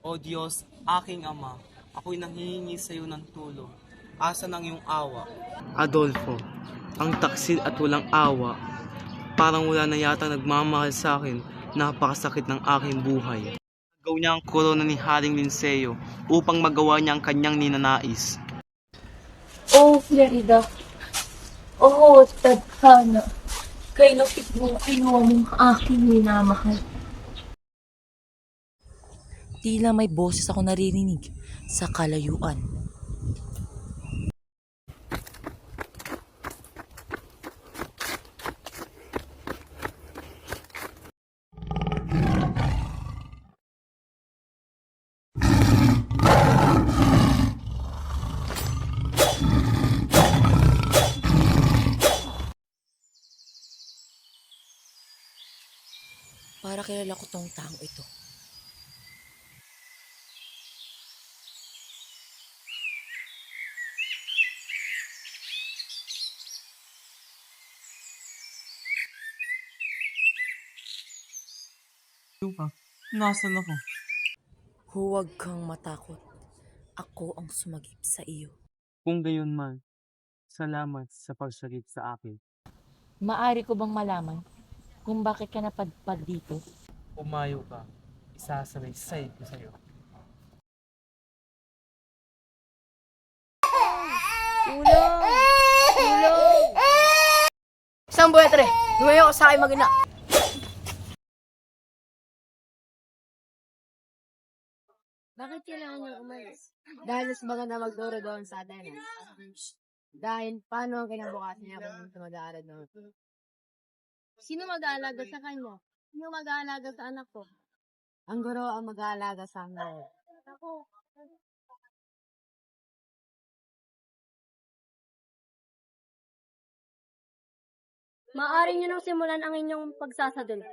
O Diyos, aking Ama, ako'y nanghihingi sa iyo ng tulong. Asan ang iyong awa? Adolfo, ang taksil at walang awa. Parang wala na yata nagmamahal sa akin. Napakasakit ng aking buhay. Gawin niya ang korona ni Haring Linceo upang magawa niya ang kanyang ninanais. Oh, Florida. Oh, tadhana. Kay lapit mo, kinuha mong aking minamahal. Tila may boses ako naririnig sa kalayuan. Para kilala ko tong taong ito. Luka, nasan ako? Huwag kang matakot. Ako ang sumagip sa iyo. Kung gayon man, salamat sa pagsagip sa akin. Maari ko bang malaman kung bakit ka napadpad dito? Pumayo ka, isasalaysay ko sa iyo. Tulong! Tulong! Isang buwetre, lumayo ka sa aking magina. Bakit kailangan niyang umalis? Dahil mas maganda magduro doon sa Atenas. Dahil paano ang kinabukasan niya kung ito mag-aaral doon? Sino mag-aalaga sa kanya? Sino mag-aalaga sa anak ko? Ang guro ang mag-aalaga sa akin. Ako. Maaari niyo nang simulan ang inyong pagsasadol.